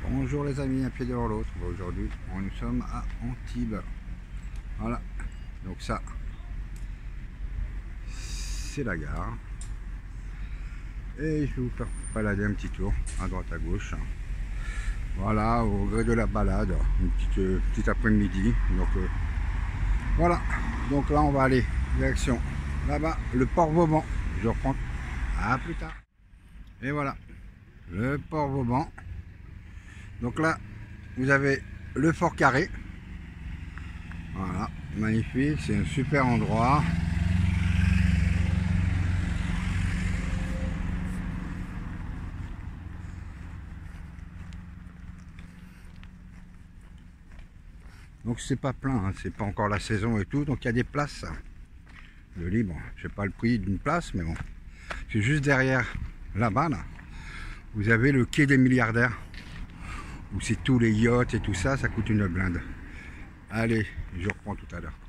Bonjour les amis, un pied devant l'autre. Aujourd'hui, nous sommes à Antibes. Voilà, donc ça, c'est la gare. Et je vais vous faire balader un petit tour à droite à gauche. Voilà, au gré de la balade, une petite après-midi. Donc voilà, donc là on va aller direction là-bas, le port Vauban. Je reprends à plus tard. Et voilà, le port Vauban. Donc là, vous avez le Fort Carré. Voilà, magnifique, c'est un super endroit. Donc c'est pas plein, hein, c'est pas encore la saison et tout, donc il y a des places de libre. Je sais pas le prix d'une place, mais bon. C'est juste derrière, là-bas, là, vous avez le quai des milliardaires, où c'est tous les yachts et tout ça, ça coûte une blinde. Allez, je reprends tout à l'heure.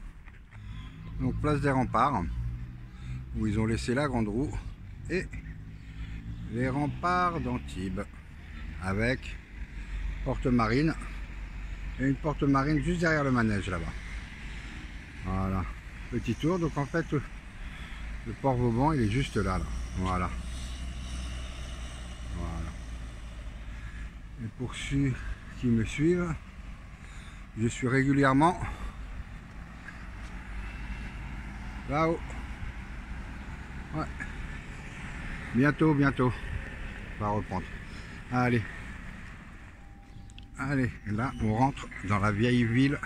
Donc place des remparts, où ils ont laissé la grande roue, et les remparts d'Antibes, avec porte marine, et une porte marine juste derrière le manège là-bas. Voilà, petit tour. Donc en fait, le port Vauban, il est juste là, là. Voilà. Voilà. Et pour ceux qui me suivent, je suis régulièrement là-haut. Ouais. Bientôt, on va reprendre. Allez. Allez, là on rentre dans la vieille ville,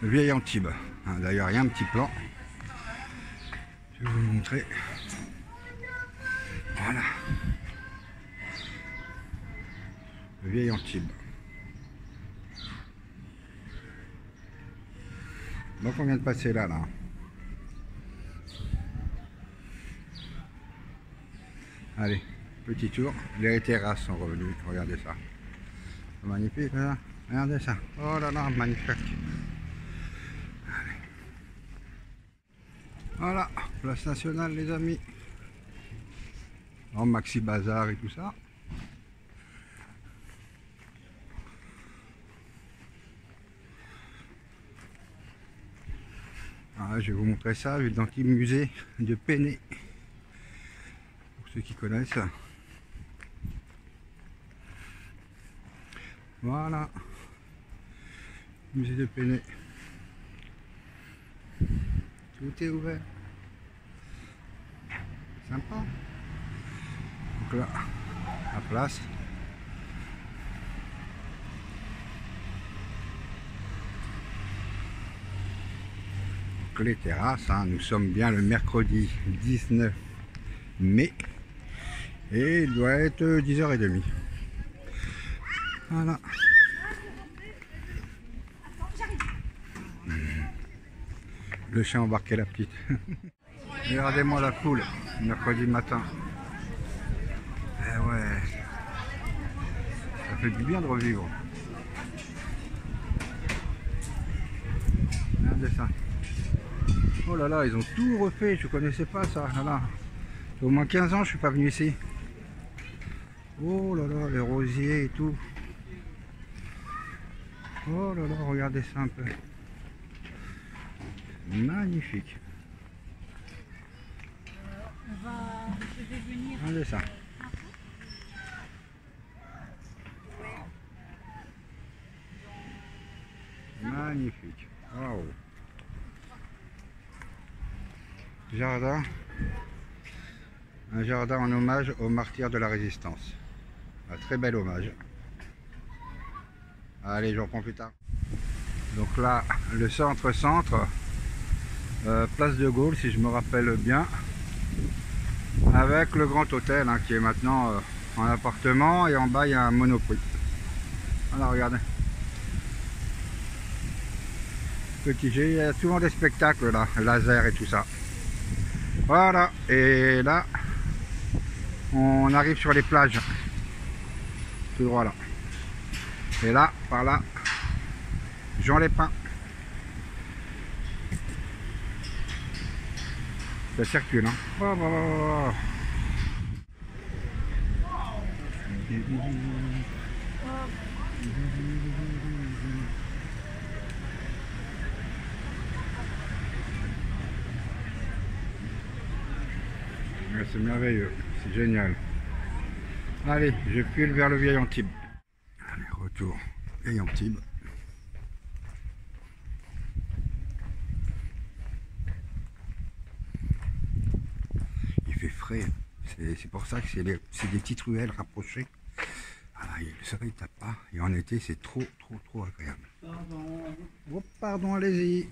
le vieil Antibes. D'ailleurs, il y a un petit plan. Je vais vous le montrer. Voilà. Le vieil Antibes. Donc on vient de passer là. Allez, petit tour. Les terrasses sont revenues. Regardez ça. Magnifique, là. Regardez ça. Oh là là, magnifique. Allez. Voilà, place nationale les amis. En maxi bazar et tout ça. Ah, je vais vous montrer ça, dans le petit musée de Peney. Pour ceux qui connaissent. Voilà, musée de Peney. Tout est ouvert. Sympa. Donc là, la place. Donc les terrasses, hein, nous sommes bien le mercredi 19 mai. Et il doit être 10h30. Voilà. Le chien embarqué la petite. Regardez-moi la foule, mercredi matin. Eh ouais. Ça fait du bien de revivre. Regardez ça. Oh là là, ils ont tout refait, je connaissais pas ça. Voilà. Au moins 15 ans, je suis pas venu ici. Oh là là, les rosiers et tout. Oh là là, regardez ça un peu. Magnifique. Regardez ça. Magnifique. Waouh. Jardin. Un jardin en hommage aux martyrs de la résistance. Un très bel hommage. Allez, je reprends plus tard. Donc là, le centre-centre, place de Gaulle, si je me rappelle bien, avec le grand hôtel hein, qui est maintenant en appartement, et en bas il y a un Monoprix. Voilà, regardez. Petit G, il y a souvent des spectacles là, laser et tout ça. Voilà, et là, on arrive sur les plages. Tout droit là. Et là, par là, Jean Lépin. Ça circule, hein. Oh, oh, oh. Ouais, c'est merveilleux, c'est génial. Allez, je file vers le vieil Antibes. Allez, retour vieil Antibes. Il fait frais, c'est pour ça que c'est des petites ruelles rapprochées. Voilà, le soleil tape pas et en été c'est trop agréable. Pardon. Oh, pardon, allez-y.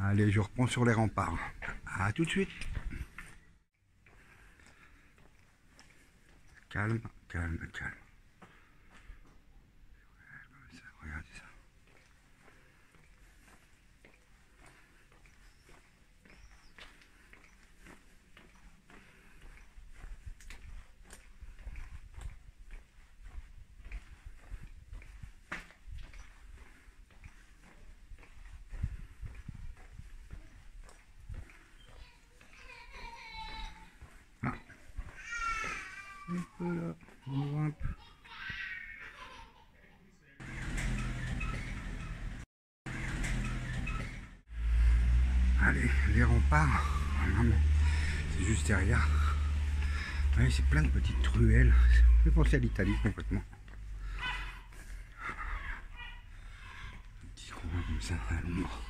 Allez, je reprends sur les remparts. À tout de suite. Calme, calme, calme. Comme ça, regardez ça. Ah. Un peu là, on voit un peu. Allez, les remparts, c'est juste derrière. Oui, c'est plein de petites ruelles. Ça fait penser à l'Italie complètement. Un petit coin comme ça, à l'ombre.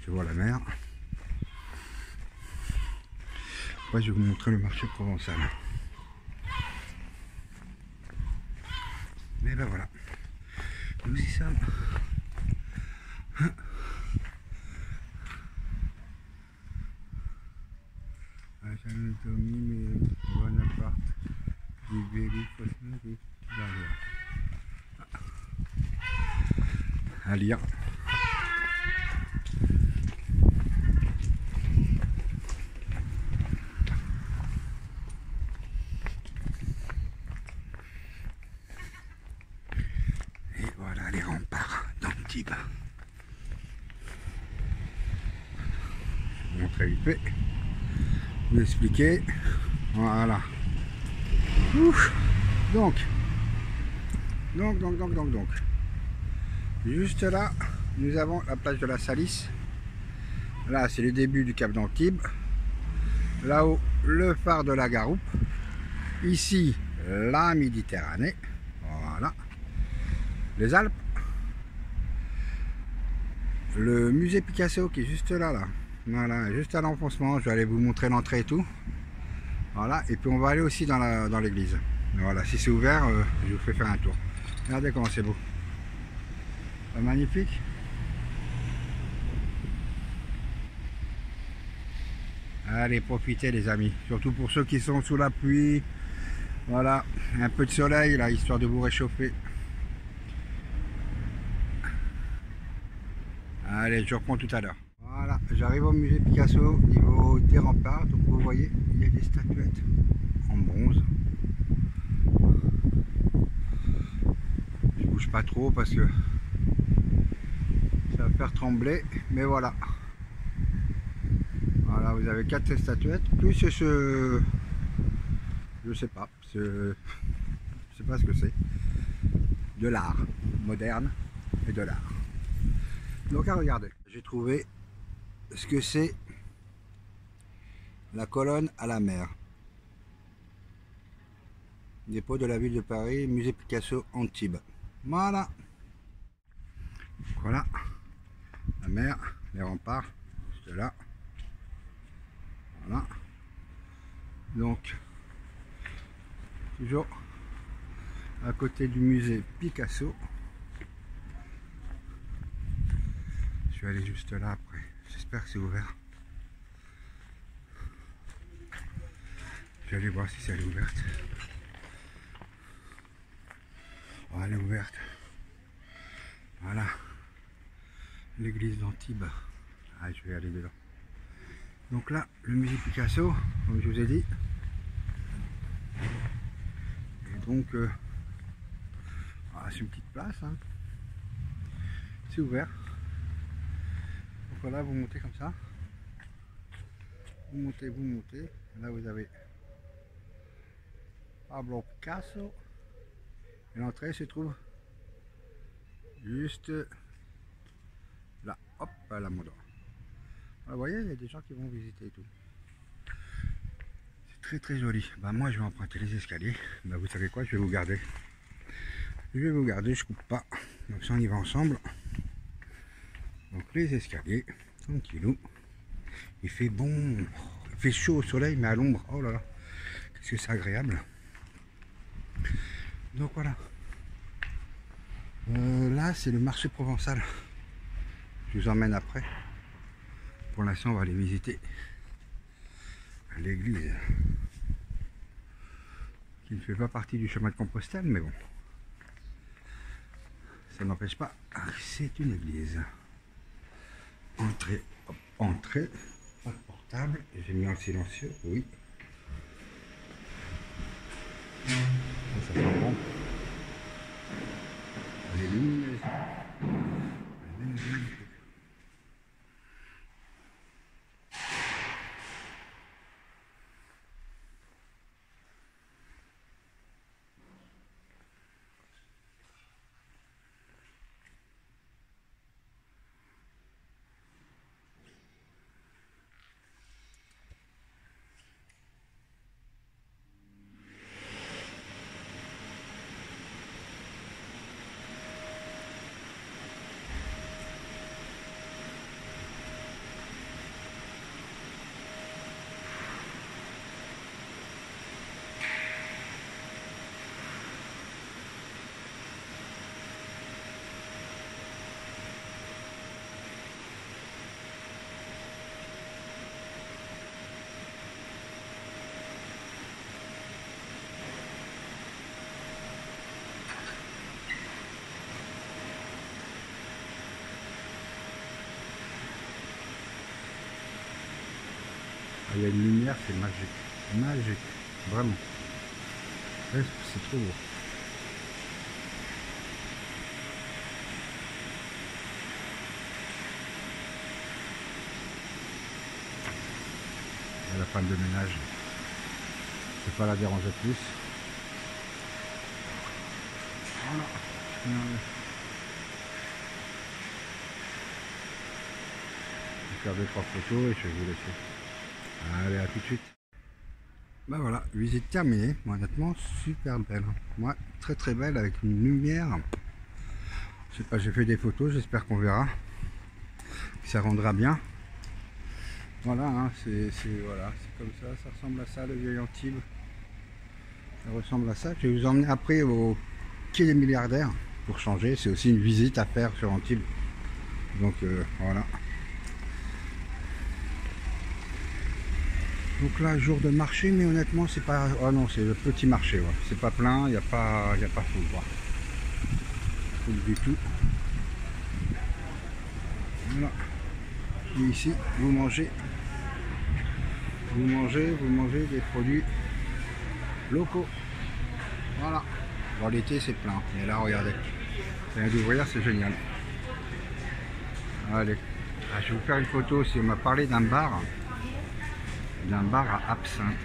Je vois la mer. Après, je vais vous montrer le marché provençal. Mais ben voilà, nous y sommes. Anatomie, Bonaparte, Libéry, Cosmétique, à lire. Et voilà les remparts d'Antibes. Je vais vous montrer vite fait. Vous expliquer. Voilà. Ouf. Donc. Juste là, nous avons la plage de la Salisse. Là, c'est le début du cap d'Antibes. Là-haut, le phare de la Garoupe. Ici, la Méditerranée. Voilà. Les Alpes. Le musée Picasso qui est juste là. Voilà, juste à l'enfoncement. Je vais aller vous montrer l'entrée et tout. Voilà, et puis on va aller aussi dans l'église. Voilà, si c'est ouvert, je vous fais faire un tour. Regardez comment c'est beau. Pas magnifique. Allez, profitez les amis. Surtout pour ceux qui sont sous la pluie. Voilà, un peu de soleil là, histoire de vous réchauffer. Allez, je reprends tout à l'heure. Voilà, j'arrive au musée Picasso, au niveau des remparts. Donc vous voyez, il y a des statuettes en bronze. Je bouge pas trop parce que ça va faire trembler, mais voilà. Voilà, vous avez 4 statuettes, plus ce... Je sais pas, je sais pas ce que c'est. De l'art moderne et de l'art. Donc à regarder, j'ai trouvé ce que c'est la colonne à la mer. Dépôt de la ville de Paris, musée Picasso Antibes. Voilà. Voilà. La mer, les remparts, juste là. Voilà. Donc, toujours à côté du musée Picasso. Je vais aller juste là après. J'espère que c'est ouvert. Je vais aller voir si elle est ouverte. Oh, elle est ouverte. Voilà. L'église d'Antibes. Ah, je vais aller dedans. Donc là, le musée Picasso, comme je vous ai dit. Et donc, c'est une petite place. Hein. C'est ouvert. Donc voilà, vous montez comme ça. vous montez. Là vous avez Pablo Picasso. Et l'entrée se trouve juste là, hop, à la Mondor. Vous voyez, il y a des gens qui vont visiter et tout. C'est très très joli. Bah moi je vais emprunter les escaliers. Bah vous savez quoi, je vais vous garder. Je vais vous garder, je coupe pas. Donc ça on y va ensemble. Donc les escaliers, tranquillou. Il fait bon, il fait chaud au soleil mais à l'ombre. Oh là là, qu'est-ce que c'est agréable. Donc voilà. Là c'est le marché provençal. Je vous emmène après. Pour l'instant on va aller visiter l'église. Qui ne fait pas partie du chemin de Compostelle, mais bon. Ça n'empêche pas, c'est une église. Entrée, hop, entrée, pas de portable, j'ai mis en silencieux, oui. Ça sent bon. Elle est lumineuse. Elle est magnifique. Il y a une lumière, c'est magique. Magique, vraiment. C'est trop beau. Il y a la femme de ménage. Je ne vais pas la déranger plus. Voilà. Je vais faire 2-3 photos et je vais vous laisser. Allez, à tout de suite. Ben voilà, visite terminée. Honnêtement, super belle. Moi, très très belle avec une lumière. Je sais pas, j'ai fait des photos, j'espère qu'on verra. Ça rendra bien. Voilà, hein, c'est voilà, comme ça ressemble à ça, le vieil Antibes. Ça ressemble à ça. Je vais vous emmener après au quai des milliardaires pour changer. C'est aussi une visite à faire sur Antibes. Donc voilà. Donc là, jour de marché, mais honnêtement, c'est pas... Oh non, c'est le petit marché, ouais. C'est pas plein, il n'y a pas foule, quoi. Foule du tout. Voilà. Et ici, vous mangez des produits locaux. Voilà. Bon, l'été, c'est plein. Mais là, regardez. Ça vient d'ouvrir, c'est génial. Allez. Ah, je vais vous faire une photo aussi. On m'a parlé d'un bar à Absinthe.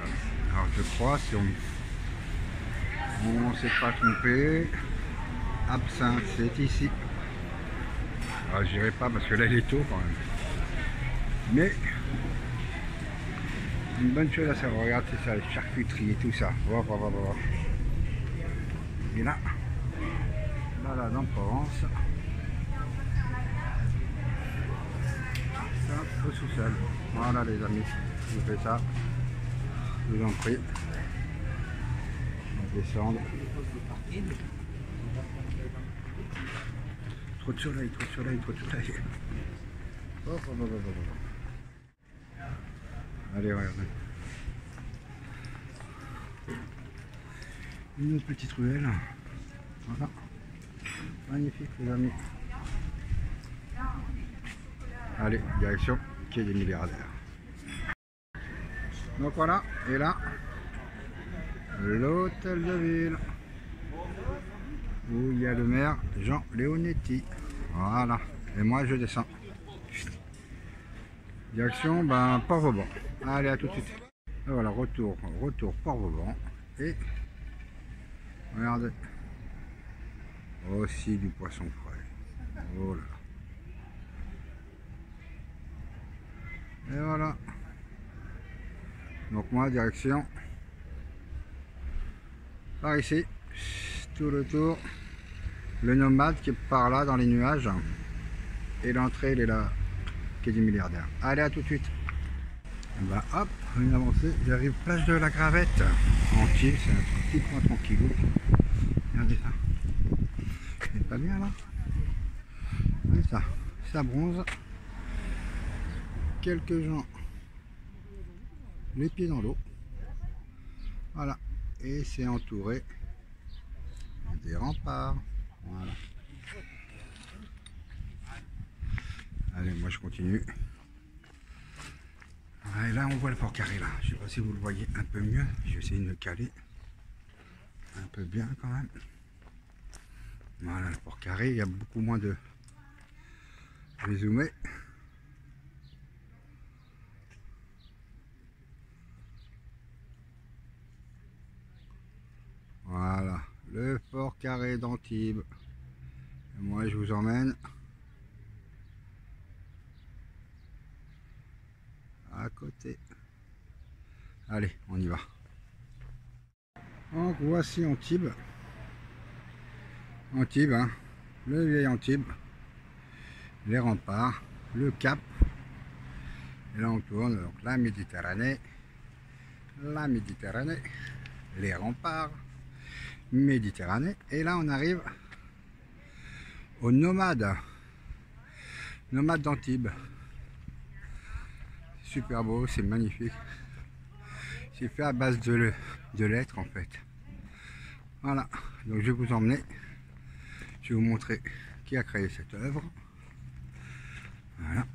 Alors je crois, si on ne s'est pas trompé, Absinthe c'est ici. Alors j'irai pas parce que là il est tôt quand même. Mais une bonne chose à savoir, regarde, c'est ça, les charcuteries et tout ça. Voilà. Et là dans Provence, ça au sous-sol. Voilà les amis. Je vous fais ça, je vous en prie. On va descendre. Trop de soleil. Oh. Allez, regardez. Une petite ruelle. Voilà. Magnifique les amis. Allez, direction quai des milliardaires. Donc voilà, et là, l'hôtel de ville, où il y a le maire Jean Leonetti. Voilà, et moi je descends. Direction, Port-Vauban. Allez, à tout de suite. Et voilà, retour Port-Vauban. Et regardez, aussi du poisson frais. Oh là là. Et voilà. Donc moi, direction par ici, tout le tour. Le nomade qui est par là dans les nuages. Et l'entrée, elle est là, quai des milliardaires. Allez, à tout de suite. Bah hop, une avancée, j'arrive plage de la Gravette. Entier, c'est un petit point tranquillou. Regardez ça. C'est pas bien là. Regardez ça, ça bronze. Quelques gens les pieds dans l'eau. Voilà. Et c'est entouré des remparts. Voilà. Allez, moi je continue. Et là on voit le Fort Carré là. Je sais pas si vous le voyez un peu mieux. Je vais essayer de me caler un peu bien quand même. Voilà le Fort Carré. Il y a beaucoup moins de... Je vais zoomer. Voilà, le Fort Carré d'Antibes. Et moi je vous emmène à côté. Allez, on y va. Donc voici Antibes. Antibes, hein, le vieil Antibes. Les remparts, le Cap. Et là on tourne, donc la Méditerranée, les remparts, Méditerranée. Et là on arrive au nomade d'Antibes. Super beau, c'est magnifique. C'est fait à base de lettres en fait. Voilà, donc je vais vous emmener, je vais vous montrer qui a créé cette œuvre. Voilà.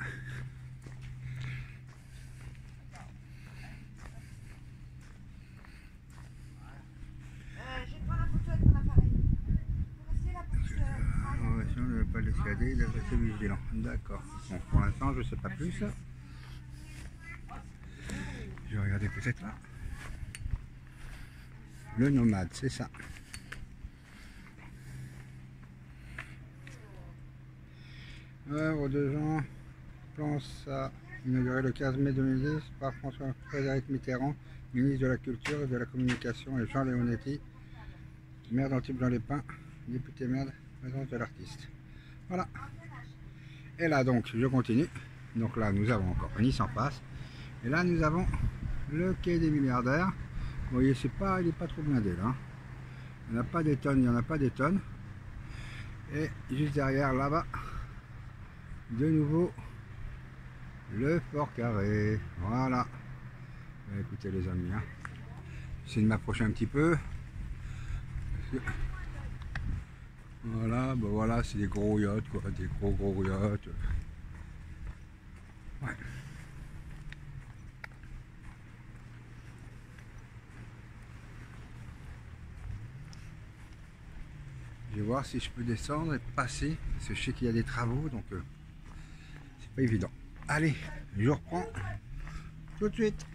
Je vais prendre la photo avec mon appareil. Vous restez là pour que Si on ne veut pas l'escalader, il devrait être vigilant. D'accord. Bon, pour l'instant, je ne sais pas plus. Je vais regarder peut-être là. Le nomade, c'est ça. Œuvre de Jean Plansat, inauguré le 15 mai 2010 par François-Frédéric Mitterrand, ministre de la Culture et de la Communication, et Jean Leonetti, maire d'Antibes-Juan-les-Pins, député maire de présence de l'artiste. Voilà. Et là donc, je continue. Donc là, nous avons encore Nice en face. Et là, nous avons le quai des milliardaires. Vous voyez, il n'est pas trop blindé là. Il n'y en a pas des tonnes, il n'y en a pas des tonnes. Et juste derrière, là-bas, de nouveau, le Fort Carré. Voilà. Écoutez les amis, hein. J'essaie de m'approcher un petit peu. Voilà, ben voilà, c'est des gros yachts, quoi, des gros yachts. Ouais. Je vais voir si je peux descendre et passer, parce que je sais qu'il y a des travaux, donc c'est pas évident. Allez, je reprends tout de suite.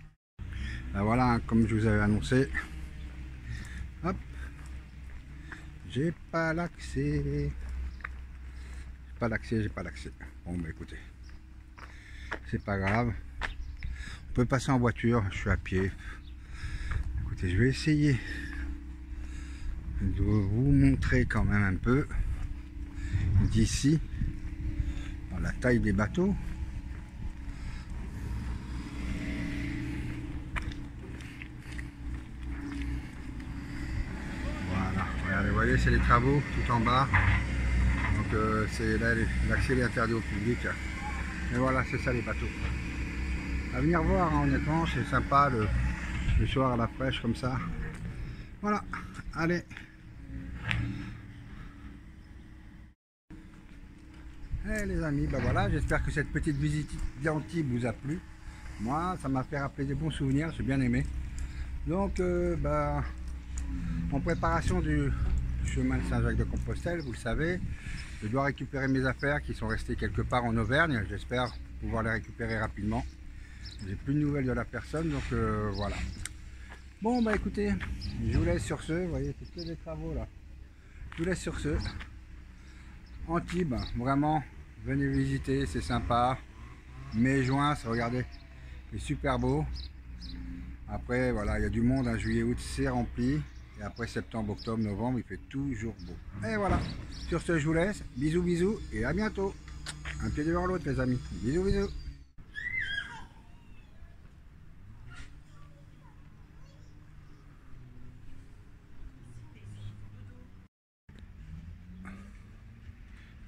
Ben voilà, hein, comme je vous avais annoncé, hop, j'ai pas l'accès. J'ai pas l'accès. Bon, bah écoutez, c'est pas grave. On peut passer en voiture, je suis à pied. Écoutez, je vais essayer de vous montrer quand même un peu d'ici la taille des bateaux. Voilà, regardez, vous voyez, c'est les travaux tout en bas. Donc c'est là, l'accès est interdit au public. Et voilà, c'est ça les bateaux. À venir voir, hein, honnêtement, c'est sympa le soir à la fraîche comme ça. Voilà, allez. Et les amis, ben voilà, j'espère que cette petite visite d'Antibes vous a plu. Moi, ça m'a fait rappeler des bons souvenirs, j'ai bien aimé. Donc, en préparation du chemin de Saint-Jacques-de-Compostelle, vous le savez, je dois récupérer mes affaires qui sont restées quelque part en Auvergne. J'espère pouvoir les récupérer rapidement. J'ai plus de nouvelles de la personne, donc voilà. Bon bah écoutez, je vous laisse sur ce, vous voyez, c'est que des travaux là. Je vous laisse sur ce. Antibes, vraiment, venez visiter, c'est sympa. Mai, juin, regardez, c'est super beau. Après voilà, il y a du monde, juillet, août, c'est rempli. Et après septembre, octobre, novembre, il fait toujours beau. Et voilà, sur ce je vous laisse, bisous bisous et à bientôt. Un pied devant l'autre les amis, bisous bisous.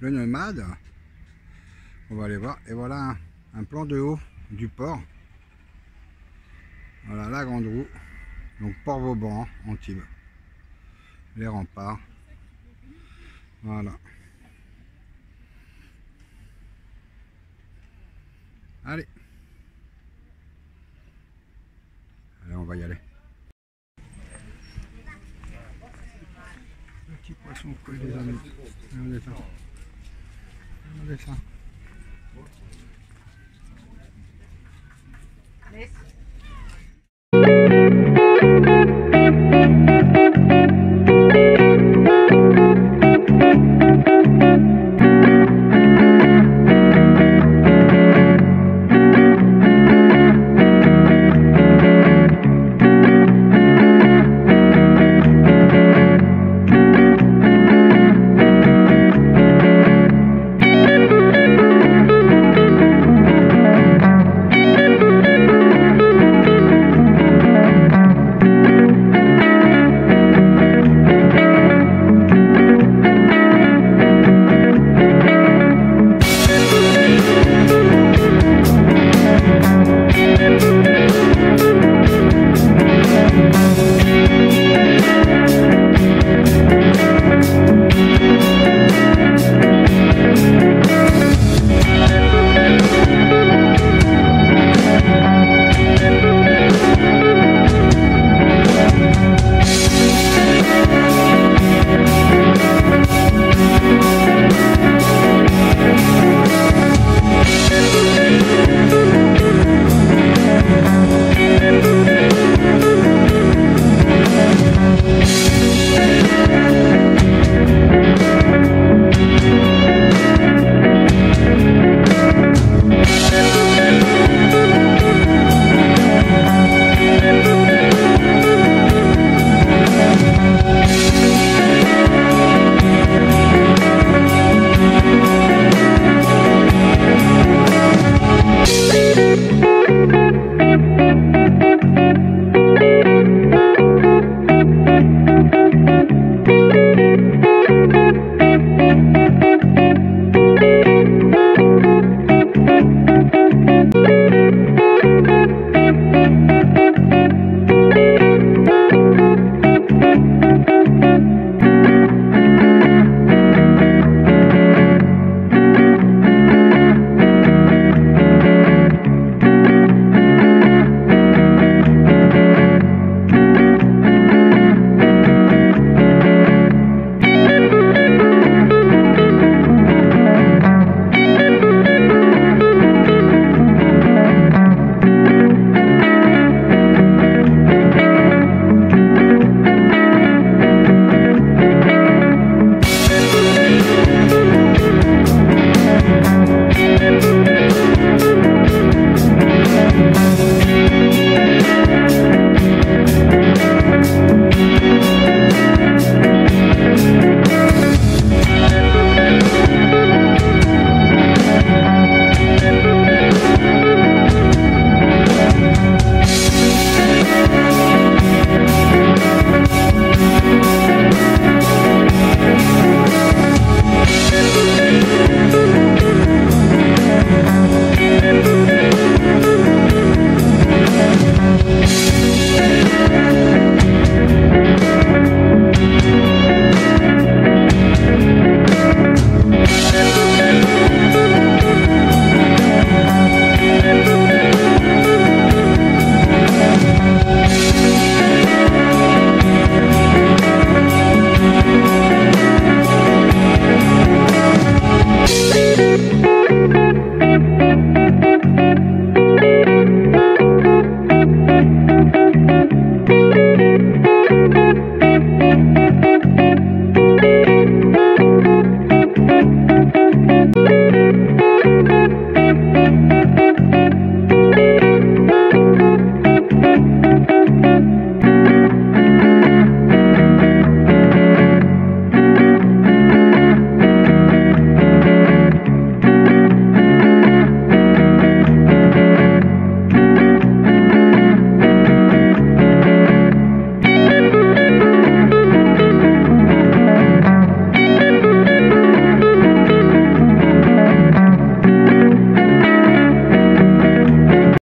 Le nomade, on va aller voir, et voilà un plan de haut du port. Voilà la grande roue, donc Port Vauban, Antibes, les remparts, voilà. Allez, on va y aller. Petit poisson cool les amis, regardez ça. Regardez ça.